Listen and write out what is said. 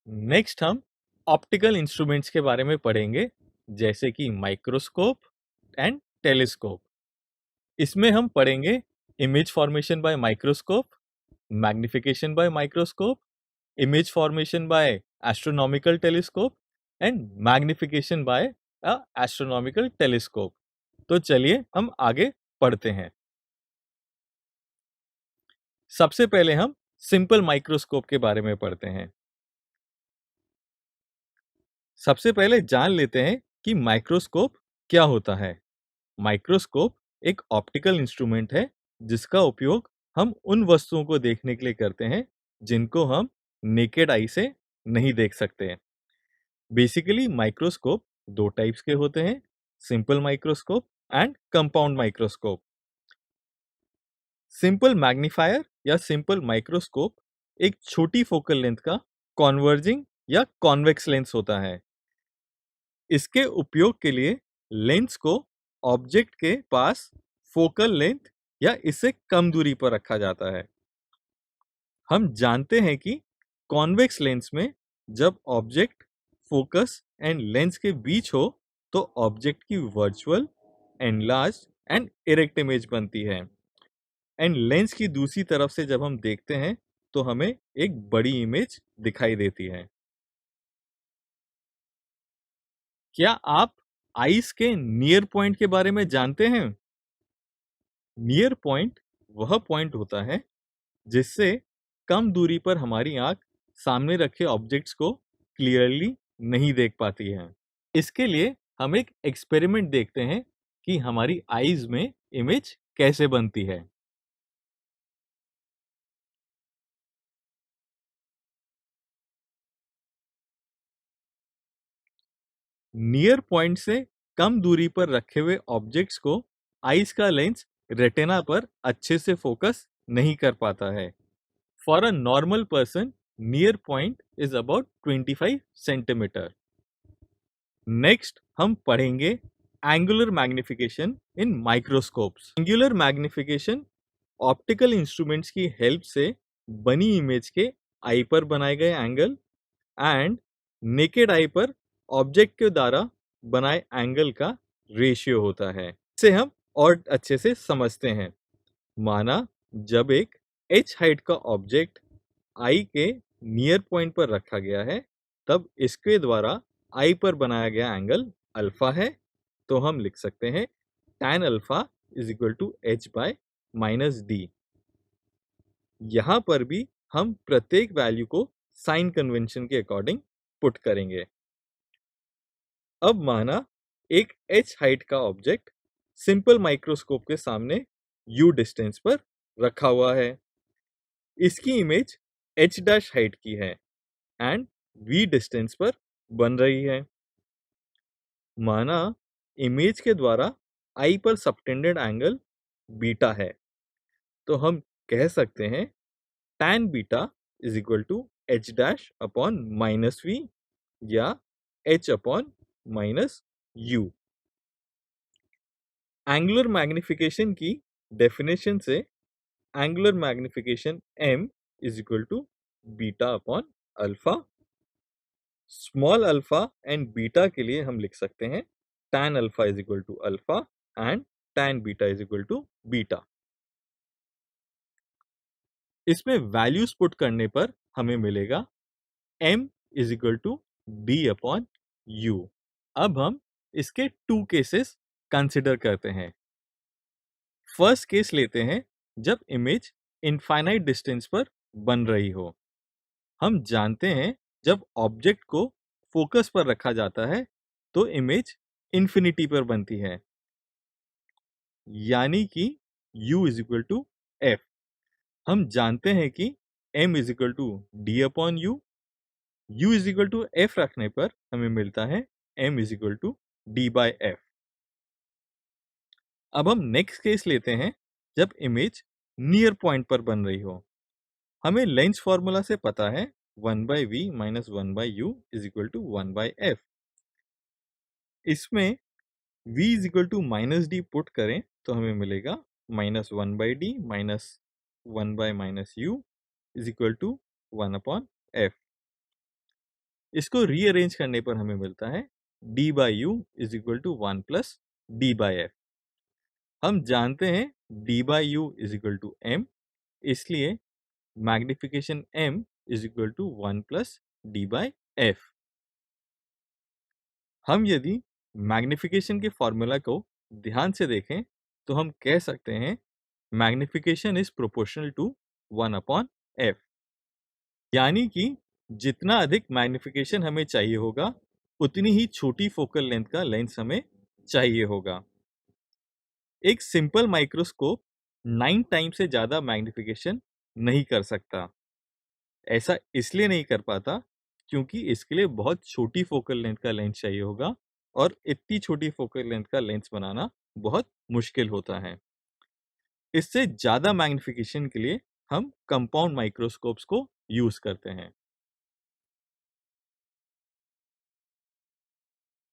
Next हम optical instruments के बारे में पढ़ेंगे, जैसे कि माइक्रोस्कोप एंड टेलीस्कोप। इसमें हम पढ़ेंगे image formation by microscope, magnification by microscope, image formation by astronomical telescope and magnification by astronomical telescope. तो चलिए हम आगे पढ़ते हैं। सबसे पहले हम सिंपल माइक्रोस्कोप के बारे में पढ़ते हैं। सबसे पहले जान लेते हैं कि माइक्रोस्कोप क्या होता है। माइक्रोस्कोप एक ऑप्टिकल इंस्ट्रूमेंट है जिसका उपयोग हम उन वस्तुओं को देखने के लिए करते हैं जिनको हम नेकेड आई से नहीं देख सकते। बेसिकली माइक्रोस्कोप दो टाइप्स के होते हैं, simple microscope and compound microscope. Simple magnifier या सिंपल माइक्रोस्कोप एक छोटी फोकल लेंथ का कॉन्वर्जिंग या कॉन्वेक्स लेंस होता है। इसके उपयोग के लिए लेंस को ऑब्जेक्ट के पास फोकल लेंथ या इससे कम दूरी पर रखा जाता है। हम जानते हैं कि कॉन्वेक्स लेंस में जब ऑब्जेक्ट फोकस एंड लेंस के बीच हो तो ऑब्जेक्ट की virtual, enlarge and erect image बनती है। एंड लेंस की दूसरी तरफ से जब हम देखते हैं तो हमें एक बड़ी इमेज दिखाई देती है। क्या आप आइस के नियर पॉइंट के बारे में जानते हैं? नियर पॉइंट वह पॉइंट होता है जिससे कम दूरी पर हमारी आंख सामने रखे ऑब्जेक्ट्स को क्लियरली नहीं देख पाती है। इसके लिए हम एक एक्सपेरिमेंट देखते हैं कि हमारी आईज में इमेज कैसे बनती है। नियर पॉइंट से कम दूरी पर रखे हुए ऑब्जेक्ट्स को आईज का लेंस रेटिना पर अच्छे से फोकस नहीं कर पाता है। For a normal person near point is about 25 centimetre. Next हम पढ़ेंगे angular magnification in microscopes. Angular magnification optical instruments की हेल्प से बनी इमेज के आई पर बनाए गए एंगल एंड नेकेड आई पर ऑब्जेक्ट के द्वारा बनाए एंगल का रेशियो होता है। इसे हम और अच्छे से समझते हैं। माना जब एक एच हाइट का ऑब्जेक्ट आई के नियर पॉइंट पर रखा गया है, तब इसके द्वारा आई पर बनाया गया एंगल अल्फा है। तो हम लिख सकते हैं tan alpha is equal to H by minus D. यहां पर भी हम प्रत्येक वैल्यू को साइन कन्वेंशन के अकॉर्डिंग पुट करेंगे। अब माना एक एच हाइट का ऑब्जेक्ट सिंपल माइक्रोस्कोप के सामने यू डिस्टेंस पर रखा हुआ है। इसकी इमेज एच डैश हाइट की है एंड वी डिस्टेंस पर बन रही है। माना इमेज के द्वारा आई पर सबटेंडेड एंगल बीटा है, तो हम कह सकते हैं tan beta is equal to h dash upon minus v या h upon minus u. Angular magnification की डेफिनेशन से angular magnification m is equal to beta upon alpha. Small alpha and beta के लिए हम लिख सकते हैं tan alpha is equal to alpha and tan beta is equal to beta. इसमें values put करने पर हमें मिलेगा m is equal to d upon u। अब हम इसके टू केसेस कंसिडर करते हैं। फर्स्ट केस लेते हैं जब इमेज इनफाइनाइट डिस्टेंस पर बन रही हो। हम जानते हैं जब ऑब्जेक्ट को फोकस पर रखा जाता है तो इमेज इन्फिनिटी पर बनती है, यानी कि u is equal to F. हम जानते हैं कि m is equal to D upon U is equal to F रखने पर हमें मिलता है m is equal to D by F. अब हम नेक्स्ट केस लेते हैं जब इमेज नियर पॉइंट पर बन रही हो। हमें लेंस फॉर्मूला से पता है 1 by V minus 1 by U is equal to 1 by F. इसमें v is equal to minus D put करें तो हमें मिलेगा minus 1 by D minus 1 by minus U is equal to 1 upon F. इसको rearrange करने पर हमें मिलता है d by u is equal to 1 plus d by f। हम जानते हैं d by u is equal to m, इसलिए magnification m is equal to 1 plus d by f। हम यदि मैग्निफिकेशन के फॉर्मूला को ध्यान से देखें तो हम कह सकते हैं magnification is proportional to 1 upon f। यानी कि जितना अधिक मैग्निफिकेशन हमें चाहिए होगा उतनी ही छोटी फोकल लेंथ का लेंस हमें चाहिए होगा। एक सिंपल माइक्रोस्कोप 9 टाइम से ज्यादा मैग्निफिकेशन नहीं कर सकता। ऐसा इसलिए नहीं कर पाता क्योंकि इसके लिए बहुत छोटी फोकल लेंथ का लेंस चाहिए होगा और इतनी छोटी फोकल लेंथ का लेंस बनाना बहुत मुश्किल होता है। इससे ज्यादा मैग्निफिकेशन के लिए हम कंपाउंड माइक्रोस्कोप्स को यूज करते हैं।